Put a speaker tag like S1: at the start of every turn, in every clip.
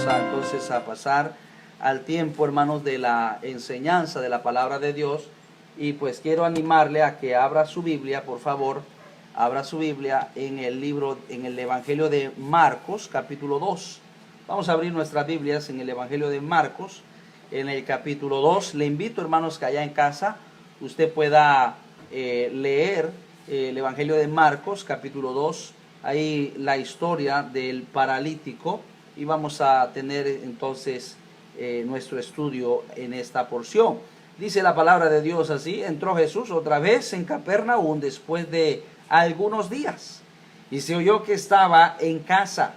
S1: vamos entonces a pasar al tiempo, hermanos, de la enseñanza de la palabra de Dios. Y pues quiero animarle a que abra su Biblia, por favor. Abra su Biblia en el Evangelio de Marcos, capítulo 2. Vamos a abrir nuestras Biblias en el Evangelio de Marcos, en el capítulo 2. Le invito, hermanos, que allá en casa usted pueda leer el Evangelio de Marcos, capítulo 2. Ahí la historia del paralítico. Y vamos a tener entonces nuestro estudio en esta porción. Dice la palabra de Dios así: entró Jesús otra vez en Capernaum después de algunos días, y se oyó que estaba en casa,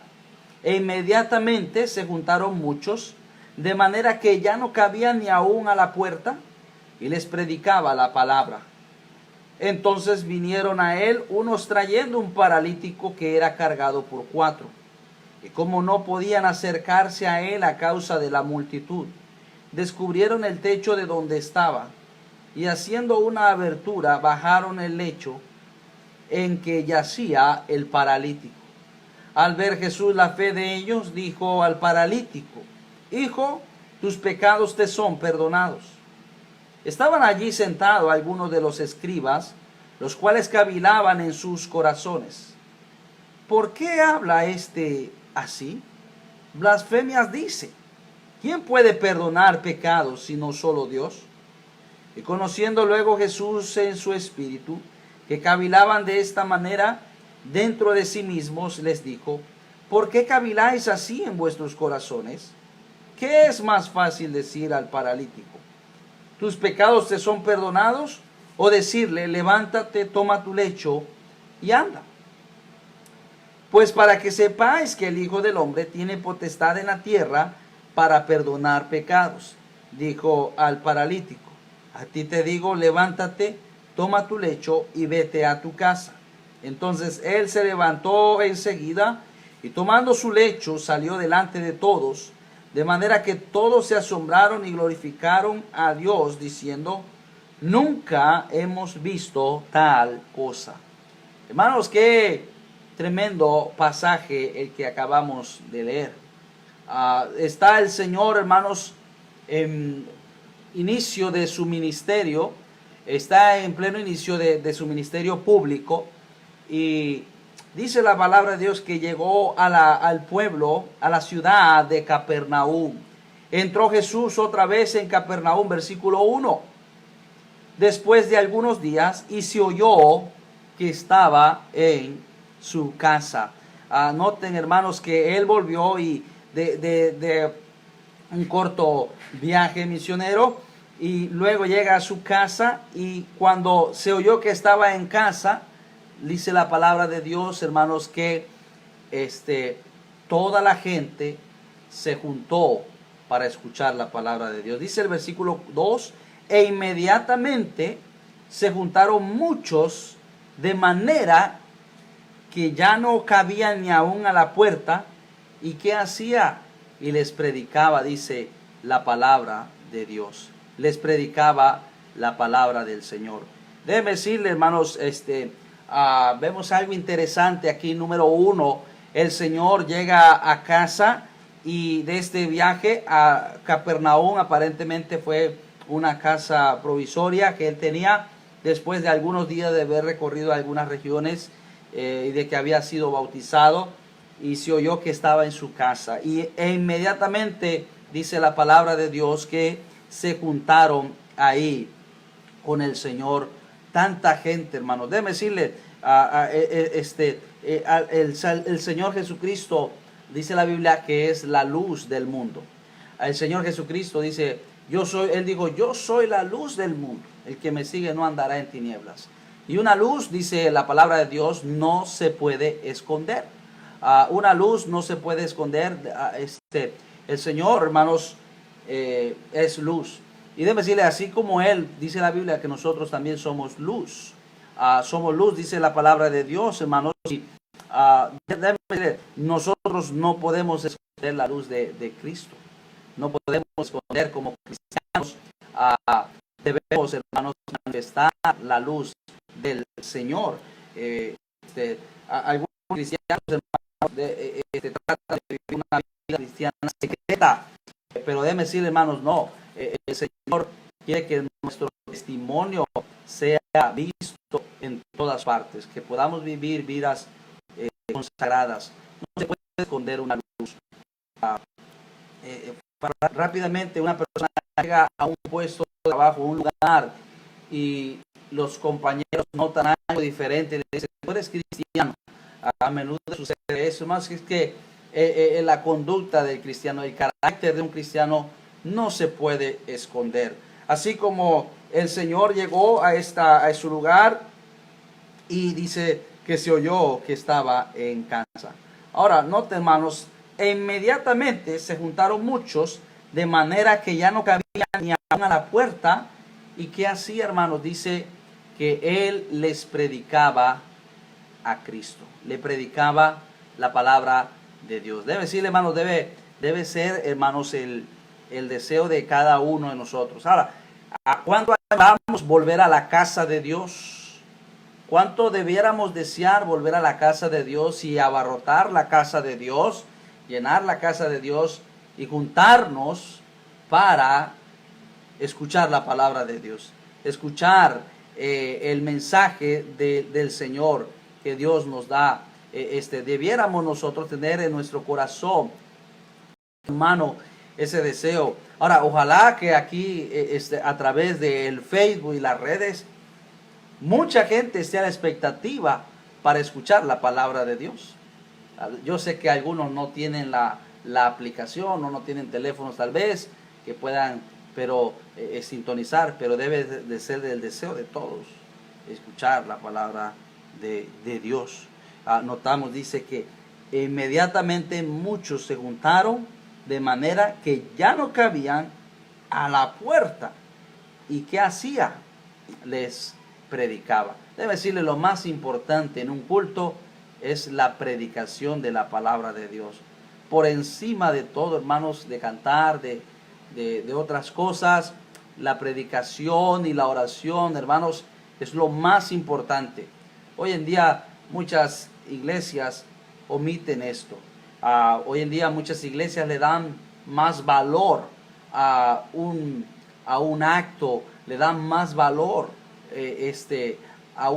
S1: e inmediatamente se juntaron muchos, de manera que ya no cabían ni aún a la puerta, y les predicaba la palabra. Entonces vinieron a él unos trayendo un paralítico que era cargado por 4, y como no podían acercarse a él a causa de la multitud, descubrieron el techo de donde estaba, y haciendo una abertura bajaron el lecho en que yacía el paralítico. Al ver Jesús la fe de ellos, dijo al paralítico: Hijo, tus pecados te son perdonados. Estaban allí sentados algunos de los escribas, los cuales cavilaban en sus corazones: ¿por qué habla este así? Blasfemias dice. ¿Quién puede perdonar pecados sino solo Dios? Y conociendo luego Jesús en su espíritu que cavilaban de esta manera dentro de sí mismos, les dijo: ¿por qué caviláis así en vuestros corazones? ¿Qué es más fácil decir al paralítico: tus pecados te son perdonados? O decirle: levántate, toma tu lecho y anda. Pues para que sepáis que el Hijo del Hombre tiene potestad en la tierra para perdonar pecados, dijo al paralítico: a ti te digo, levántate, toma tu lecho y vete a tu casa. Entonces él se levantó enseguida y tomando su lecho salió delante de todos, de manera que todos se asombraron y glorificaron a Dios, diciendo: nunca hemos visto tal cosa. Hermanos, qué tremendo pasaje el que acabamos de leer. Está el Señor, hermanos, en inicio de su ministerio, está en pleno inicio de su ministerio público, y dice la palabra de Dios que llegó al pueblo, a la ciudad de Capernaum. Entró Jesús otra vez en Capernaum, versículo 1, después de algunos días, y se oyó que estaba en su casa. Noten, hermanos, que él volvió y de un corto viaje misionero, y luego llega a su casa, y cuando se oyó que estaba en casa, dice la palabra de Dios, hermanos, que toda la gente se juntó para escuchar la palabra de Dios. Dice el versículo 2, e inmediatamente se juntaron muchos, de manera que ya no cabían ni aún a la puerta. ¿Y qué hacía? Y les predicaba, dice, la palabra de Dios. Les predicaba la palabra del Señor. Déjenme decirle, hermanos, vemos algo interesante aquí. Número 1, el Señor llega a casa, y de este viaje a Capernaum aparentemente fue una casa provisoria que él tenía después de algunos días de haber recorrido algunas regiones y de que había sido bautizado, y se oyó que estaba en su casa. E inmediatamente dice la palabra de Dios que se juntaron ahí con el Señor tanta gente, hermanos. Déjeme decirle, el Señor Jesucristo, dice la Biblia, que es la luz del mundo. El Señor Jesucristo dice, Él dijo: yo soy la luz del mundo. El que me sigue no andará en tinieblas. Y una luz, dice la palabra de Dios, no se puede esconder. Una luz no se puede esconder. El Señor, hermanos, es luz. Y déjeme decirle, así como Él, dice la Biblia que nosotros también somos luz. Somos luz, dice la palabra de Dios, hermanos. Y déjeme decirle, nosotros no podemos esconder la luz de Cristo. No podemos esconder como cristianos. Debemos, hermanos, manifestar la luz del Señor. Algunos cristianos, hermanos, tratan de vivir una vida cristiana secreta. Pero déjeme decir, hermanos, no. El Señor quiere que nuestro testimonio sea visto en todas partes, que podamos vivir vidas consagradas. No se puede esconder una luz. Rápidamente una persona llega a un puesto de trabajo, un lugar, y los compañeros notan algo diferente, le dicen, tú eres cristiano. A menudo sucede eso, más es que la conducta del cristiano, el carácter de un cristiano no se puede esconder. Así como el Señor llegó a su lugar y dice que se oyó que estaba en casa. Ahora, noten, hermanos, inmediatamente se juntaron muchos, de manera que ya no cabía ni aún a la puerta. ¿Y qué hacía, hermanos? Dice que él les predicaba a Cristo, le predicaba la palabra de Dios. Debe decirle, hermanos, debe ser, hermanos, el deseo de cada uno de nosotros. Ahora, ¿cuánto vamos volver a la casa de Dios? ¿Cuánto debiéramos desear volver a la casa de Dios y abarrotar la casa de Dios, llenar la casa de Dios y juntarnos para escuchar la palabra de Dios, escuchar el mensaje del Señor que Dios nos da? Debiéramos nosotros tener en nuestro corazón, hermano, ese deseo. Ahora, ojalá que aquí a través del Facebook y las redes, mucha gente esté a la expectativa para escuchar la palabra de Dios. Yo sé que algunos no tienen la aplicación o no tienen teléfonos tal vez que puedan sintonizar, pero debe de ser del deseo de todos escuchar la palabra de Dios. Notamos, dice que inmediatamente muchos se juntaron, de manera que ya no cabían a la puerta. ¿Y qué hacía? Les predicaba. Debe decirle, lo más importante en un culto es la predicación de la palabra de Dios. Por encima de todo, hermanos, de cantar, de otras cosas, la predicación y la oración, hermanos, es lo más importante. Hoy en día muchas iglesias omiten esto. Hoy en día muchas iglesias le dan más valor a un acto, le dan más valor a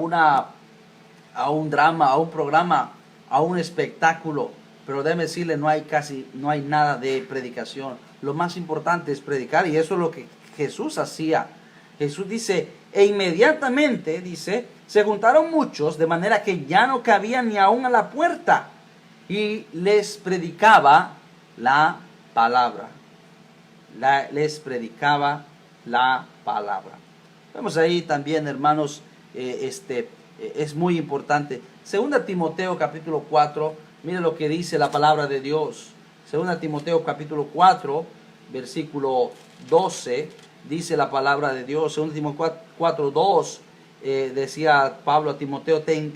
S1: un drama, a un programa, a un espectáculo. Pero déjeme decirle, no hay nada de predicación. Lo más importante es predicar, y eso es lo que Jesús hacía. Jesús dice, e inmediatamente, dice, se juntaron muchos, de manera que ya no cabían ni aún a la puerta, y les predicaba la palabra. Les predicaba la palabra. Vemos ahí también, hermanos, es muy importante. Segunda Timoteo capítulo 4, mire lo que dice la palabra de Dios. Segunda Timoteo capítulo 4, versículo 12, dice la palabra de Dios. Segunda Timoteo 4, 2, decía Pablo a Timoteo, te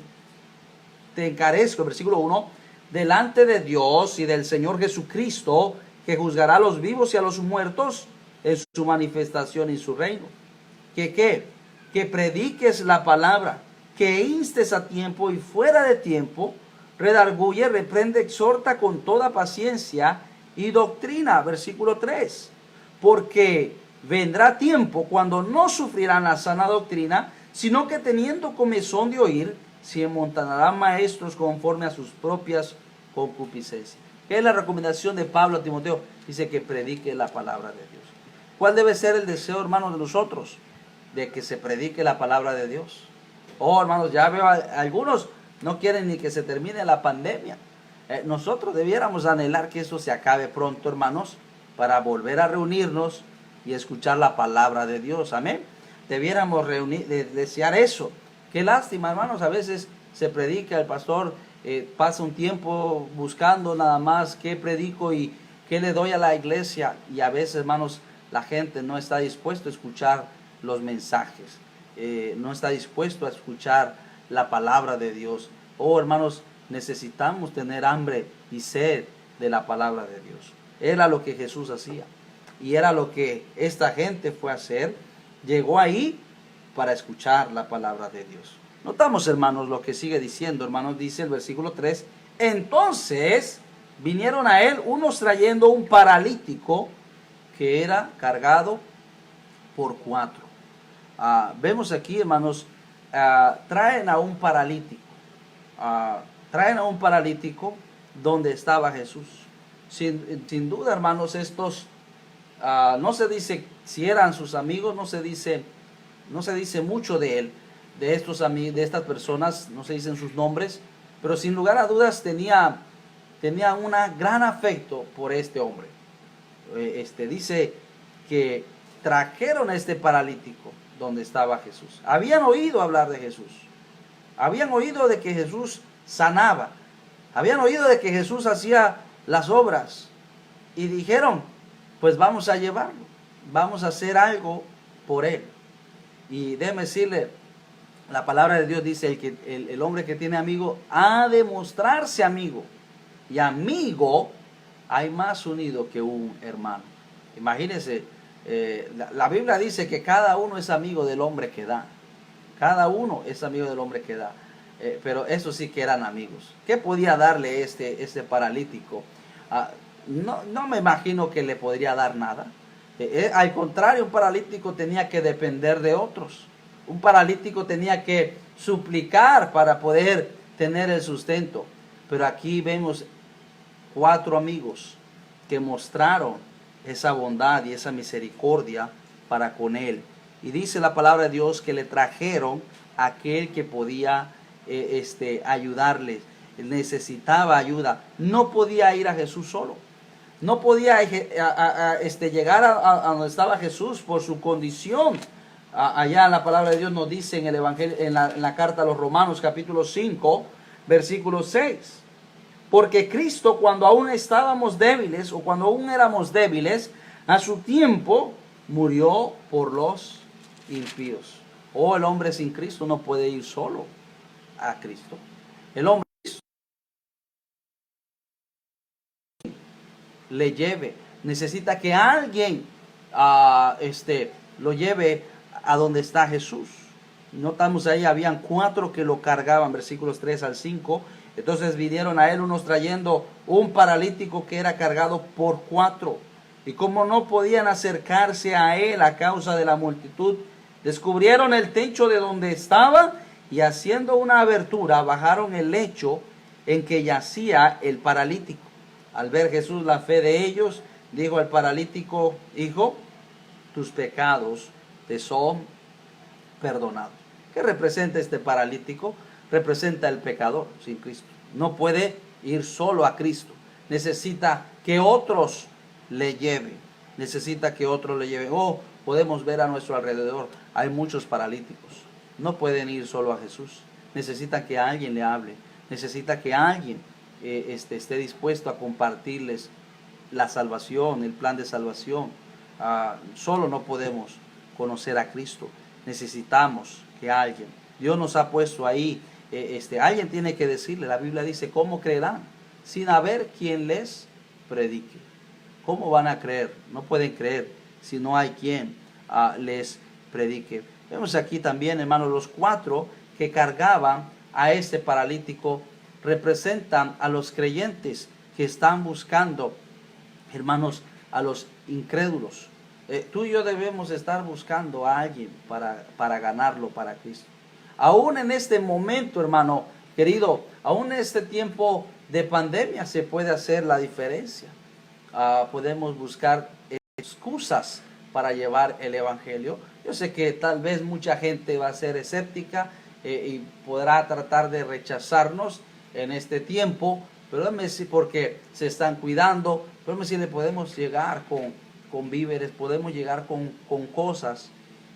S1: encarezco, versículo 1, delante de Dios y del Señor Jesucristo, que juzgará a los vivos y a los muertos en su manifestación y su reino. Que prediques la palabra, que instes a tiempo y fuera de tiempo, redarguye, reprende, exhorta con toda paciencia y doctrina. Versículo 3. Porque vendrá tiempo cuando no sufrirán la sana doctrina, sino que teniendo comezón de oír, se amontonarán maestros conforme a sus propias concupiscencias. ¿Qué es la recomendación de Pablo a Timoteo? Dice que predique la palabra de Dios. ¿Cuál debe ser el deseo, hermanos, de nosotros? De que se predique la palabra de Dios. Oh, hermanos, ya veo, algunos no quieren ni que se termine la pandemia. Nosotros debiéramos anhelar que eso se acabe pronto, hermanos, para volver a reunirnos y escuchar la palabra de Dios. Amén. Debiéramos desear eso. Qué lástima, hermanos, a veces se predica, el pastor pasa un tiempo buscando nada más qué predico y qué le doy a la iglesia, y a veces, hermanos, la gente no está dispuesto a escuchar los mensajes, no está dispuesto a escuchar la palabra de Dios. Oh, hermanos, necesitamos tener hambre y sed de la palabra de Dios. Era lo que Jesús hacía y era lo que esta gente fue a hacer. Llegó ahí para escuchar la palabra de Dios. Notamos, hermanos, lo que sigue diciendo, hermanos, dice el versículo 3, entonces vinieron a él unos trayendo un paralítico que era cargado por 4. Vemos aquí, hermanos, traen a un paralítico. Traen a un paralítico donde estaba Jesús. Sin duda, hermanos, estos no se dice si eran sus amigos, no se dice mucho de él, de estos amigos, de estas personas, no se dicen sus nombres, pero sin lugar a dudas tenía un gran afecto por este hombre. Dice que trajeron a este paralítico donde estaba Jesús. Habían oído hablar de Jesús. Habían oído de que Jesús sanaba. Habían oído de que Jesús hacía las obras. Y dijeron, pues vamos a llevarlo. Vamos a hacer algo por él. Y déjeme decirle, la palabra de Dios dice, el hombre que tiene amigo ha de mostrarse amigo. Y amigo hay más unido que un hermano. Imagínense, la Biblia dice que cada uno es amigo del hombre que da. Cada uno es amigo del hombre que da. Pero eso sí que eran amigos. ¿Qué podía darle este paralítico? No me imagino que le podría dar nada. Al contrario, un paralítico tenía que depender de otros. Un paralítico tenía que suplicar para poder tener el sustento. Pero aquí vemos 4 amigos que mostraron esa bondad y esa misericordia para con él. Y dice la palabra de Dios que le trajeron a aquel que podía ayudarles. Él necesitaba ayuda. No podía ir a Jesús solo. No podía llegar a donde estaba Jesús por su condición. Allá la palabra de Dios nos dice en el Evangelio, en la carta a los Romanos, capítulo 5, versículo 6. Porque Cristo, cuando aún estábamos débiles, o cuando aún éramos débiles, a su tiempo murió por los impíos. El hombre sin Cristo no puede ir solo a Cristo. El hombre le lleve, necesita que alguien lo lleve a donde está Jesús. Notamos ahí, habían 4 que lo cargaban, versículos 3 al 5. Entonces vinieron a él unos trayendo un paralítico que era cargado por 4. Y como no podían acercarse a él a causa de la multitud, descubrieron el techo de donde estaba y haciendo una abertura bajaron el lecho en que yacía el paralítico. Al ver Jesús la fe de ellos, dijo al paralítico: hijo, tus pecados te son perdonados. ¿Qué representa este paralítico? Representa el pecador sin Cristo. No puede ir solo a Cristo. Necesita que otros le lleven. Necesita que otros le lleven. Podemos ver a nuestro alrededor. Hay muchos paralíticos. No pueden ir solo a Jesús. Necesitan que alguien le hable. Necesita que alguien esté dispuesto a compartirles la salvación, el plan de salvación. Solo no podemos conocer a Cristo. Necesitamos que alguien. Dios nos ha puesto ahí. Alguien tiene que decirle. La Biblia dice: ¿cómo creerán sin haber quien les predique? ¿Cómo van a creer? No pueden creer si no hay quien les predique. Vemos aquí también, hermanos, los 4 que cargaban a este paralítico representan a los creyentes que están buscando, hermanos, a los incrédulos. Tú y yo debemos estar buscando a alguien para ganarlo para Cristo. Aún en este momento, hermano querido, aún en este tiempo de pandemia se puede hacer la diferencia. Podemos buscar excusas para llevar el evangelio. Yo sé que tal vez mucha gente va a ser escéptica y podrá tratar de rechazarnos en este tiempo, pero déjame decir, porque se están cuidando, pero déjame decirle, podemos llegar con víveres, podemos llegar con cosas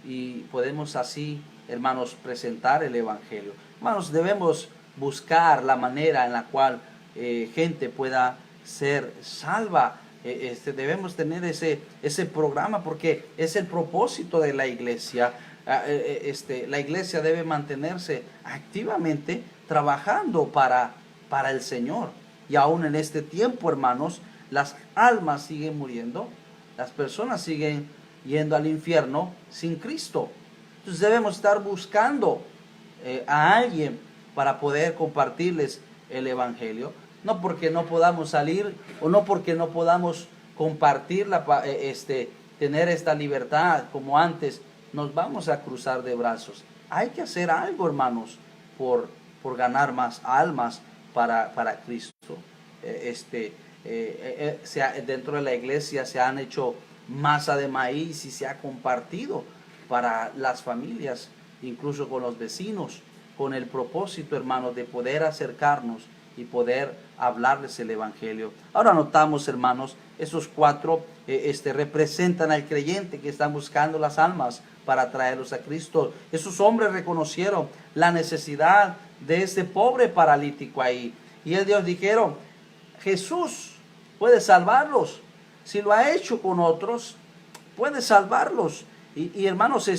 S1: y podemos así, hermanos, presentar el evangelio. Hermanos, debemos buscar la manera en la cual gente pueda ser salva. Debemos tener ese programa, porque es el propósito de la iglesia. La iglesia debe mantenerse activamente trabajando para el Señor. Y aún en este tiempo, hermanos, las almas siguen muriendo, las personas siguen yendo al infierno sin Cristo. Entonces debemos estar buscando a alguien para poder compartirles el evangelio. no porque no podamos salir o no porque no podamos compartir, tener esta libertad como antes, nos vamos a cruzar de brazos. Hay que hacer algo, hermanos, por ganar más almas para Cristo. Dentro de la iglesia se han hecho masa de maíz y se ha compartido para las familias, incluso con los vecinos, con el propósito, hermanos, de poder acercarnos y poder hablarles el evangelio. Ahora notamos, hermanos, esos cuatro representan al creyente que está buscando las almas para traerlos a Cristo. Esos hombres reconocieron la necesidad de ese pobre paralítico ahí, y ellos dijeron: Jesús puede salvarlos. Si lo ha hecho con otros, puede salvarlos. Y hermanos,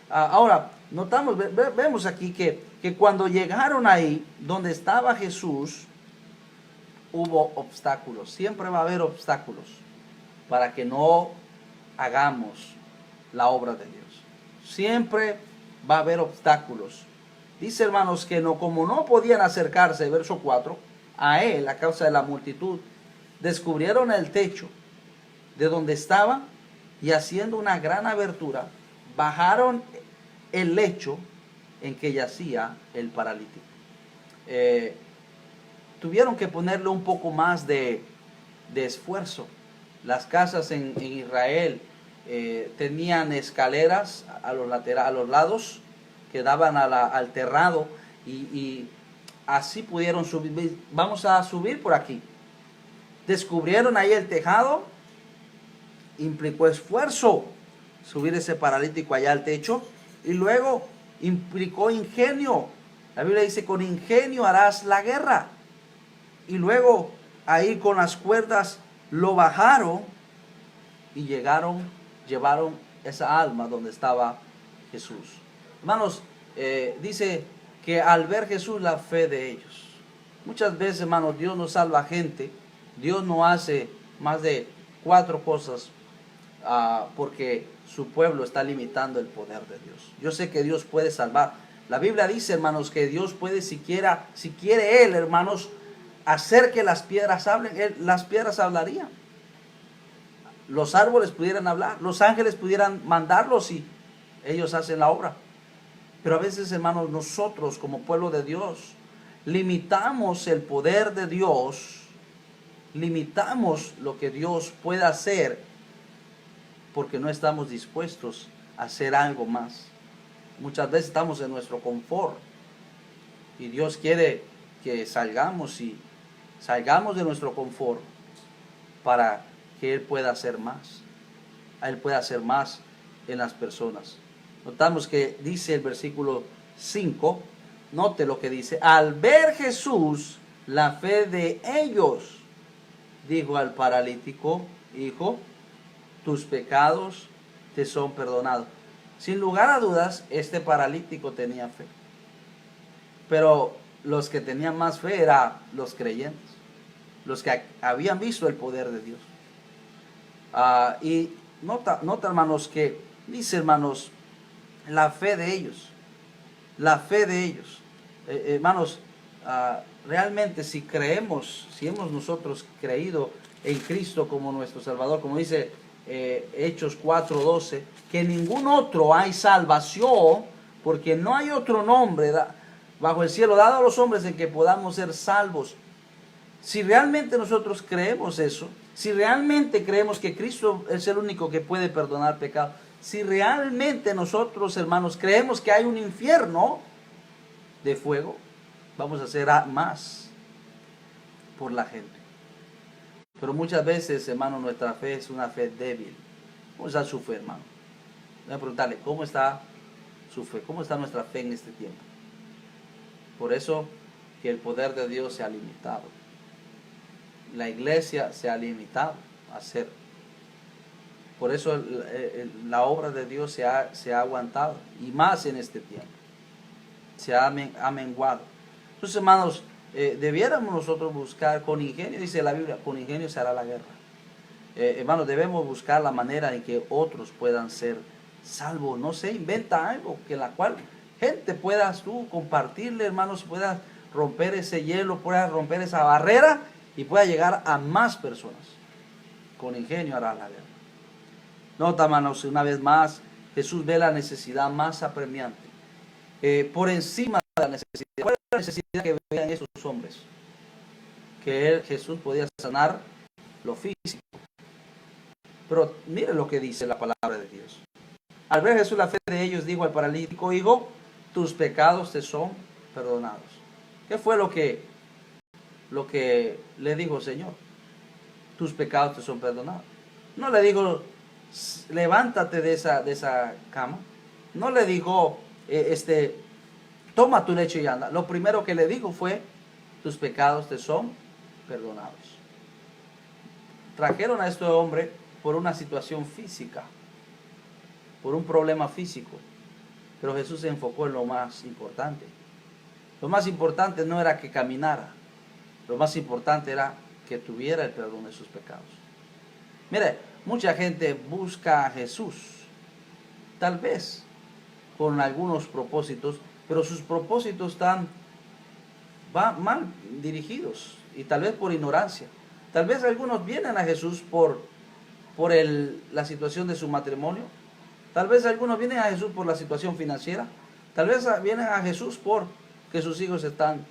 S1: ahora notamos, vemos aquí que cuando llegaron ahí donde estaba Jesús, hubo obstáculos. Siempre va a haber obstáculos para que no hagamos la obra de Dios. Siempre va a haber obstáculos. Dice, hermanos, que como no podían acercarse, verso 4, a él a causa de la multitud, descubrieron el techo de donde estaba, y haciendo una gran abertura, bajaron el lecho en que yacía el paralítico. Tuvieron que ponerle un poco más de esfuerzo. Las casas en Israel tenían escaleras a los lados que daban al terrado, y así pudieron subir. Vamos a subir por aquí. Descubrieron ahí el tejado. Implicó esfuerzo subir ese paralítico allá al techo, y luego implicó ingenio. La Biblia dice: con ingenio harás la guerra. Y luego ahí con las cuerdas lo bajaron y llevaron esa alma donde estaba Jesús. Hermanos, dice que al ver Jesús, la fe de ellos. Muchas veces, hermanos, Dios no salva gente. Dios no hace más de 4 cosas porque su pueblo está limitando el poder de Dios. Yo sé que Dios puede salvar. La Biblia dice, hermanos, que Dios puede, si quiere Él, hermanos, hacer que las piedras hablen. Las piedras hablarían. Los árboles pudieran hablar. Los ángeles pudieran mandarlos y ellos hacen la obra. Pero a veces, hermanos, nosotros como pueblo de Dios limitamos el poder de Dios. Limitamos lo que Dios puede hacer porque no estamos dispuestos a hacer algo más. Muchas veces estamos en nuestro confort, y Dios quiere que salgamos de nuestro confort para que Él pueda hacer más. Él pueda hacer más en las personas. Notamos que dice el versículo 5, note lo que dice: al ver Jesús la fe de ellos, dijo al paralítico: hijo, tus pecados te son perdonados. Sin lugar a dudas, este paralítico tenía fe. Pero los que tenían más fe eran los creyentes, los que habían visto el poder de Dios. Y nota, hermanos, que dice, hermanos, la fe de ellos. La fe de ellos. Hermanos, realmente si hemos nosotros creído en Cristo como nuestro Salvador, como dice Hechos 4:12, que en ningún otro hay salvación, porque no hay otro nombre bajo el cielo dado a los hombres en que podamos ser salvos. Si realmente nosotros creemos eso, si realmente creemos que Cristo es el único que puede perdonar pecado, si realmente nosotros, hermanos, creemos que hay un infierno de fuego, vamos a hacer más por la gente. Pero muchas veces, hermano, nuestra fe es una fe débil. ¿Cómo está su fe, hermano? Voy a preguntarle, ¿cómo está su fe? ¿Cómo está nuestra fe en este tiempo? Por eso que el poder de Dios se ha limitado. La iglesia se ha limitado a hacer. Por eso la obra de Dios se ha aguantado. Y más en este tiempo. Se ha menguado. Entonces, hermanos, debiéramos nosotros buscar con ingenio, dice la Biblia, con ingenio se hará la guerra. Hermanos, debemos buscar la manera en que otros puedan ser salvos. No sé, inventa algo que la cual gente puedas tú compartirle, hermanos, puedas romper ese hielo, pueda romper esa barrera y pueda llegar a más personas. Con ingenio hará la guerra. Nota, hermanos, una vez más, Jesús ve la necesidad más apremiante. Por encima de la necesidad. ¿Cuál es la necesidad que veían esos hombres? Que Jesús podía sanar lo físico. Pero mire lo que dice la palabra de Dios. Al ver Jesús la fe de ellos, dijo al paralítico: hijo, tus pecados te son perdonados. ¿Qué fue lo que le dijo el Señor? Tus pecados te son perdonados. No le dijo, levántate de esa cama. No le dijo, toma tu lecho y anda. Lo primero que le dijo fue, tus pecados te son perdonados. Trajeron a este hombre por una situación física, por un problema físico. Pero Jesús se enfocó en lo más importante. Lo más importante no era que caminara. Lo más importante era que tuviera el perdón de sus pecados. Mire, mucha gente busca a Jesús, tal vez con algunos propósitos, pero sus propósitos están mal dirigidos y tal vez por ignorancia. Tal vez algunos vienen a Jesús por la situación de su matrimonio. Tal vez algunos vienen a Jesús por la situación financiera. Tal vez vienen a Jesús porque sus hijos están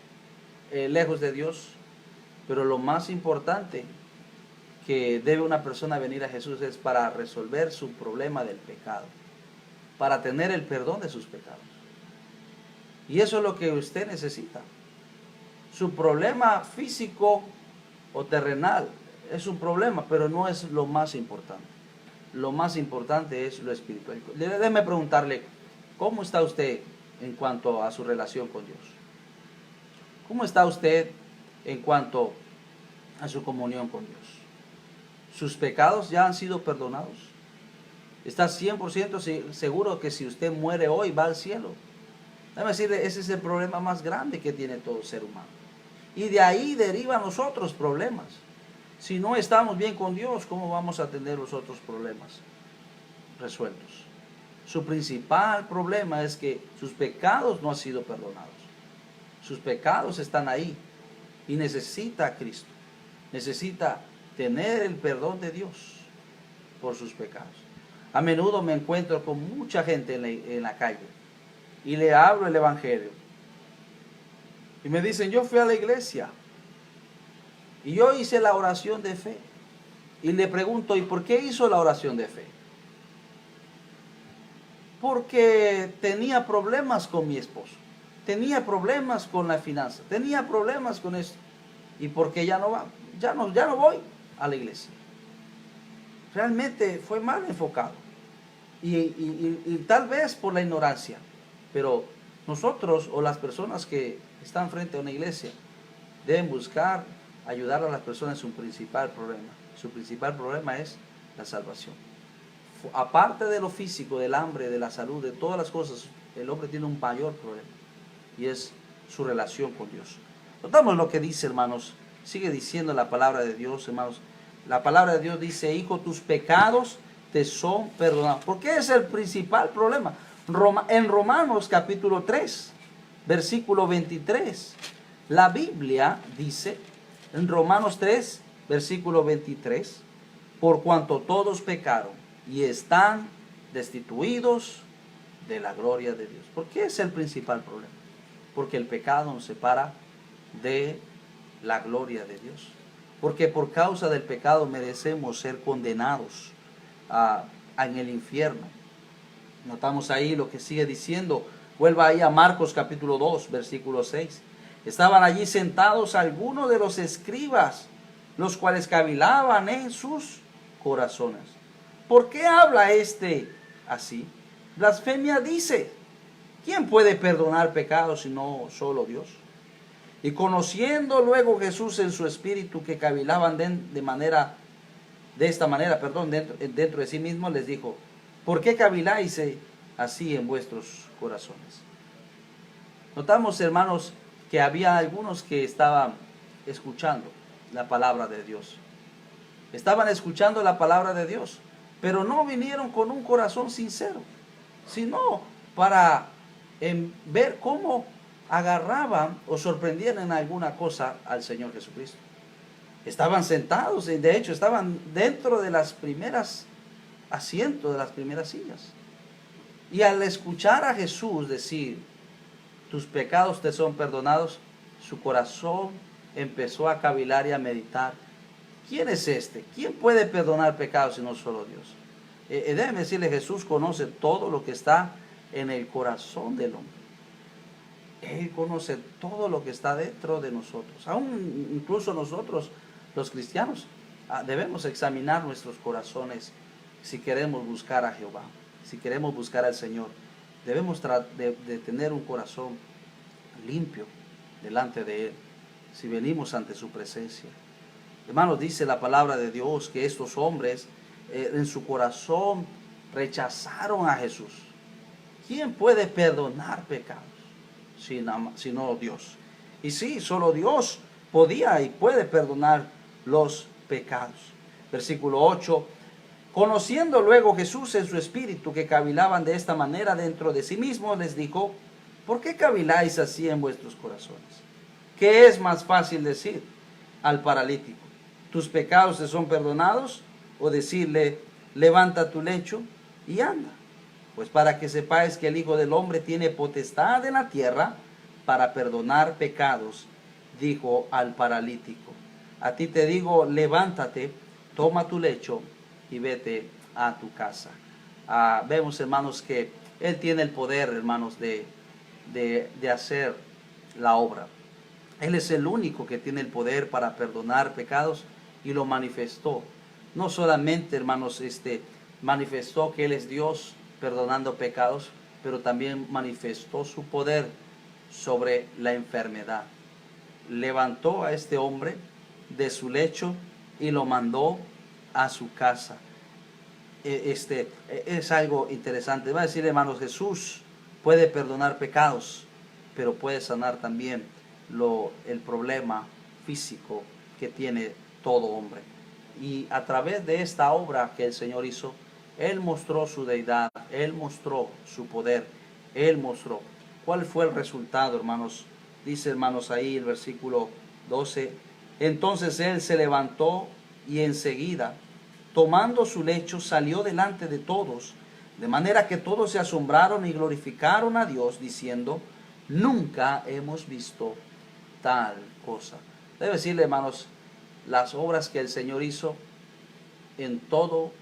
S1: lejos de Dios. Pero lo más importante que debe una persona venir a Jesús es para resolver su problema del pecado, para tener el perdón de sus pecados. Y eso es lo que usted necesita. Su problema físico o terrenal es un problema, pero no es lo más importante. Lo más importante es lo espiritual. Déjeme preguntarle, ¿cómo está usted en cuanto a su relación con Dios? ¿Cómo está usted en cuanto a su comunión con Dios? ¿Sus pecados ya han sido perdonados? ¿Está 100% seguro que si usted muere hoy va al cielo? Déjame decirle, ese es el problema más grande que tiene todo ser humano. Y de ahí derivan los otros problemas. Si no estamos bien con Dios, ¿cómo vamos a tener los otros problemas resueltos? Su principal problema es que sus pecados no han sido perdonados. Sus pecados están ahí y necesita a Cristo. Necesita tener el perdón de Dios por sus pecados. A menudo me encuentro con mucha gente en la calle y le hablo el evangelio. Y me dicen, yo fui a la iglesia y yo hice la oración de fe. Y le pregunto, ¿y por qué hizo la oración de fe? Porque tenía problemas con mi esposo. Tenía problemas con la finanza. Tenía problemas con esto. ¿Y por qué ya no voy a la iglesia? Realmente fue mal enfocado. Y tal vez por la ignorancia. Pero nosotros o las personas que están frente a una iglesia deben buscar ayudar a las personas en su principal problema. Su principal problema es la salvación. Aparte de lo físico, del hambre, de la salud, de todas las cosas, el hombre tiene un mayor problema. Y es su relación con Dios. Notamos lo que dice, hermanos. Sigue diciendo la palabra de Dios, hermanos. La palabra de Dios dice, hijo, tus pecados te son perdonados. ¿Por qué es el principal problema? En Romanos capítulo 3, versículo 23, la Biblia dice, en Romanos 3, versículo 23, por cuanto todos pecaron y están destituidos de la gloria de Dios. ¿Por qué es el principal problema? Porque el pecado nos separa de la gloria de Dios. Porque por causa del pecado merecemos ser condenados en el infierno. Notamos ahí lo que sigue diciendo. Vuelva ahí a Marcos capítulo 2, versículo 6. Estaban allí sentados algunos de los escribas, los cuales cavilaban en sus corazones. ¿Por qué habla este así? Blasfemia dice. ¿Quién puede perdonar pecados sino solo Dios? Y conociendo luego Jesús en su espíritu que cavilaban de esta manera, dentro de sí mismo, les dijo, ¿por qué caviláis así en vuestros corazones? Notamos, hermanos, que había algunos que estaban escuchando la palabra de Dios. Estaban escuchando la palabra de Dios, pero no vinieron con un corazón sincero, sino para ver cómo agarraban o sorprendían en alguna cosa al Señor Jesucristo. Estaban sentados, y de hecho estaban dentro de las primeras asientos, de las primeras sillas. Y al escuchar a Jesús decir, tus pecados te son perdonados, su corazón empezó a cavilar y a meditar. ¿Quién es este? ¿Quién puede perdonar pecados si no solo Dios? Déjeme decirle, Jesús conoce todo lo que está en el corazón del hombre. Él conoce todo lo que está dentro de nosotros. Aún incluso nosotros, los cristianos, debemos examinar nuestros corazones si queremos buscar a Jehová, si queremos buscar al Señor. Debemos de tener un corazón limpio delante de Él, si venimos ante su presencia. Hermanos, dice la palabra de Dios que estos hombres en su corazón rechazaron a Jesús. ¿Quién puede perdonar pecados sino Dios? Y sí, solo Dios podía y puede perdonar los pecados. Versículo 8. Conociendo luego Jesús en su espíritu que cavilaban de esta manera dentro de sí mismos, les dijo, ¿por qué caviláis así en vuestros corazones? ¿Qué es más fácil decir al paralítico, tus pecados te son perdonados? O decirle, levanta tu lecho y anda. Pues para que sepáis que el Hijo del Hombre tiene potestad en la tierra para perdonar pecados, dijo al paralítico, a ti te digo, levántate, toma tu lecho y vete a tu casa. Vemos, hermanos, que Él tiene el poder, hermanos, de hacer la obra. Él es el único que tiene el poder para perdonar pecados y lo manifestó. No solamente, hermanos, manifestó que Él es Dios perdonando pecados, pero también manifestó su poder sobre la enfermedad. Levantó a este hombre de su lecho y lo mandó a su casa. Es algo interesante. Va a decir, hermanos, Jesús puede perdonar pecados, pero puede sanar también el problema físico que tiene todo hombre. Y a través de esta obra que el Señor hizo, Él mostró su deidad, Él mostró su poder, Él mostró. ¿Cuál fue el resultado, hermanos? Dice, hermanos, ahí el versículo 12. Entonces Él se levantó y enseguida, tomando su lecho, salió delante de todos, de manera que todos se asombraron y glorificaron a Dios, diciendo, nunca hemos visto tal cosa. Debe decirle, hermanos, las obras que el Señor hizo, en todo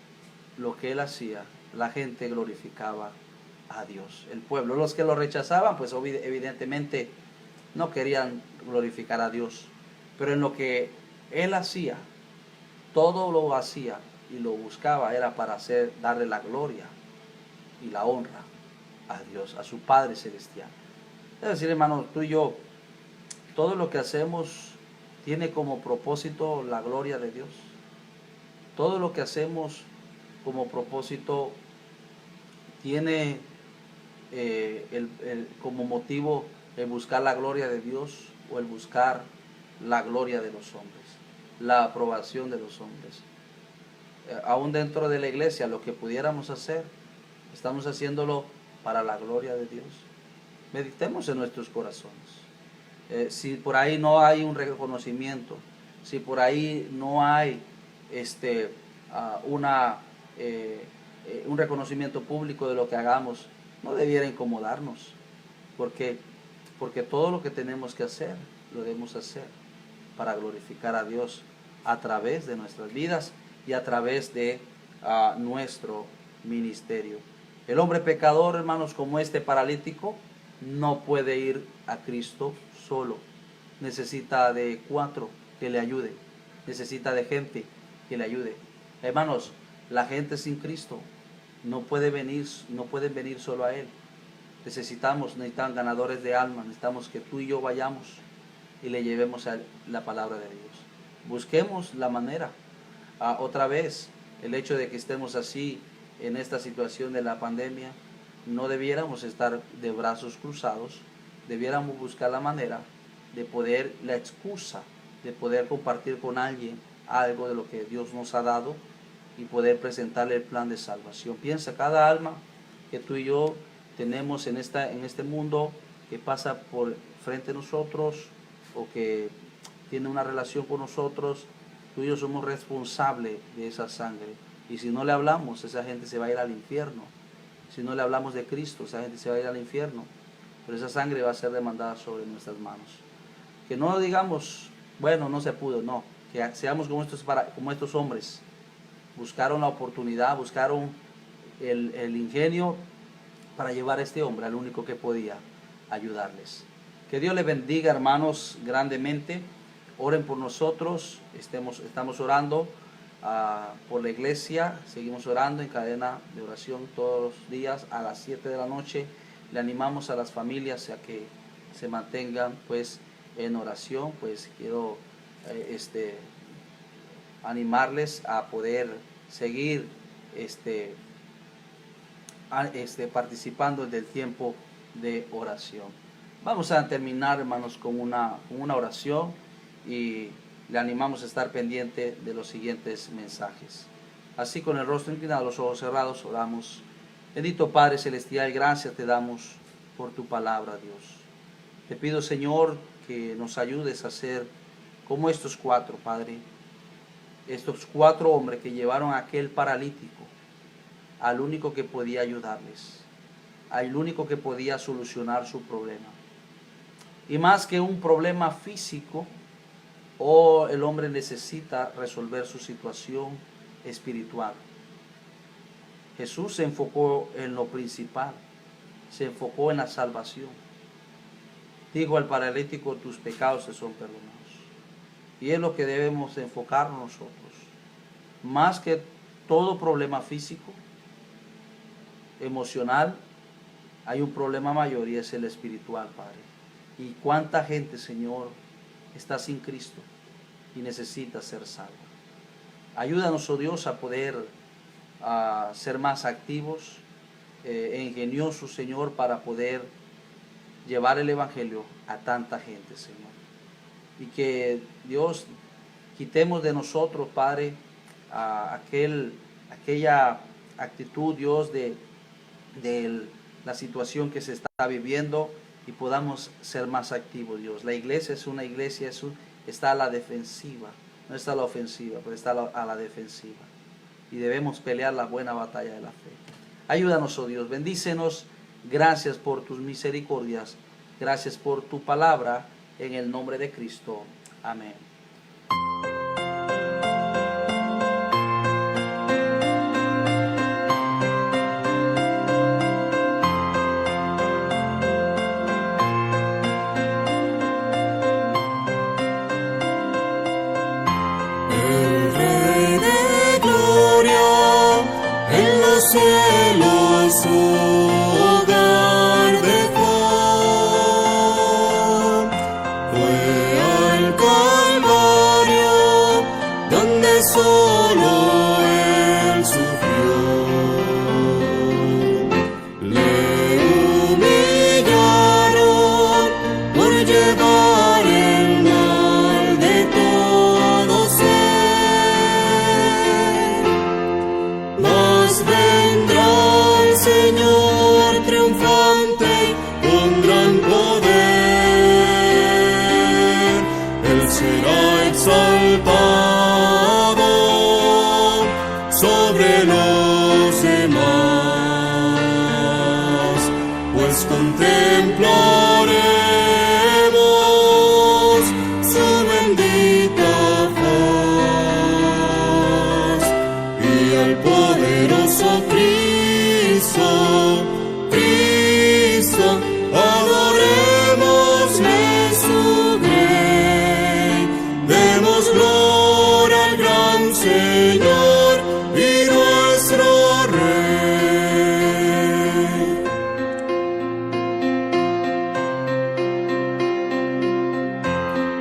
S1: lo que Él hacía, la gente glorificaba a Dios. El pueblo, los que lo rechazaban, pues evidentemente no querían glorificar a Dios. Pero en lo que Él hacía, todo lo hacía y lo buscaba era para darle la gloria y la honra a Dios, a su Padre Celestial. Es decir, hermano, tú y yo, todo lo que hacemos tiene como propósito la gloria de Dios. Todo lo que hacemos como propósito tiene como motivo el buscar la gloria de Dios o el buscar la gloria de los hombres, la aprobación de los hombres. Aún dentro de la iglesia, lo que pudiéramos hacer, estamos haciéndolo para la gloria de Dios. Meditemos en nuestros corazones. Si por ahí no hay un reconocimiento, si por ahí no hay un reconocimiento público de lo que hagamos, no debiera incomodarnos, porque todo lo que tenemos que hacer, lo debemos hacer para glorificar a Dios a través de nuestras vidas y a través de nuestro ministerio. El hombre pecador, hermanos, como este paralítico, no puede ir a Cristo solo. Necesita de 4 que le ayuden. Necesita de gente que le ayude. Hermanos, la gente sin Cristo no pueden venir solo a Él. Necesitan ganadores de almas. Necesitamos que tú y yo vayamos y le llevemos a la palabra de Dios. Busquemos la manera. Otra vez, el hecho de que estemos así en esta situación de la pandemia, no debiéramos estar de brazos cruzados. Debiéramos buscar la manera de la excusa de poder compartir con alguien algo de lo que Dios nos ha dado y poder presentarle el plan de salvación. Piensa, cada alma que tú y yo tenemos en este mundo que pasa por frente a nosotros o que tiene una relación con nosotros, tú y yo somos responsables de esa sangre. Y si no le hablamos, esa gente se va a ir al infierno. Si no le hablamos de Cristo, esa gente se va a ir al infierno. Pero esa sangre va a ser demandada sobre nuestras manos. Que no digamos, bueno, no se pudo, no. Que seamos como estos hombres. Buscaron la oportunidad, buscaron el ingenio para llevar a este hombre al único que podía ayudarles. Que Dios les bendiga, hermanos, grandemente. Oren por nosotros. Estamos orando por la iglesia. Seguimos orando en cadena de oración todos los días a las 7 de la noche. Le animamos a las familias a que se mantengan pues en oración. Pues quiero animarles a poder seguir participando del tiempo de oración. Vamos a terminar, hermanos, con una oración y le animamos a estar pendiente de los siguientes mensajes. Así, con el rostro inclinado, los ojos cerrados, oramos. Bendito Padre Celestial, gracias te damos por tu palabra, Dios. Te pido, Señor, que nos ayudes a ser como estos cuatro, Padre. Estos cuatro hombres que llevaron a aquel paralítico al único que podía ayudarles, al único que podía solucionar su problema. Y más que un problema físico, el hombre necesita resolver su situación espiritual. Jesús se enfocó en lo principal, se enfocó en la salvación. Dijo al paralítico, tus pecados te son perdonados. Y es lo que debemos enfocarnos nosotros. Más que todo problema físico, emocional, hay un problema mayor y es el espiritual, Padre. Y cuánta gente, Señor, está sin Cristo y necesita ser salva. Ayúdanos, oh Dios, a poder ser más activos, ingeniosos, Señor, para poder llevar el Evangelio a tanta gente, Señor. Y que, Dios, quitemos de nosotros, Padre, aquella actitud, Dios, de la situación que se está viviendo y podamos ser más activos, Dios. La iglesia es una iglesia, está a la defensiva, no está a la ofensiva, pero está a la defensiva. Y debemos pelear la buena batalla de la fe. Ayúdanos, oh Dios, bendícenos. Gracias por tus misericordias. Gracias por tu palabra. En el nombre de Cristo. Amén.
S2: El Rey de Gloria en los cielos su hogar dejó. Fue al Calvario donde solo Él sufrió. Le humillaron por llevar el mal de todos él. Mas vendrá el Señor triunfante con gran poder. Él será exaltado sobre los demás, pues contemplaremos su bendita faz y al poderoso Cristo, adorémosle su Rey, demos gloria al gran Señor y nuestro Rey.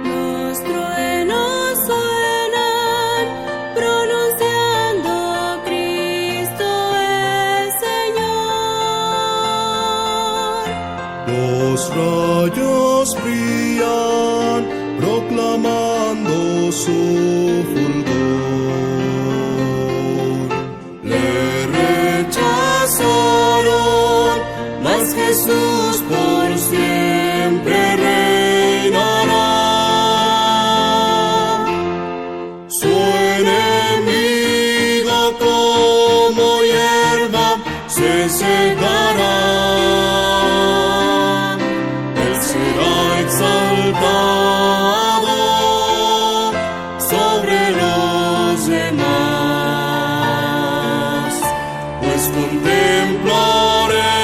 S2: Los truenos suenan pronunciando Cristo es Señor. Los rayos brillan proclamando su fulgor. Le rechazaron, mas Jesús por siempre llegará. Él será exaltado sobre los demás, pues contemplaré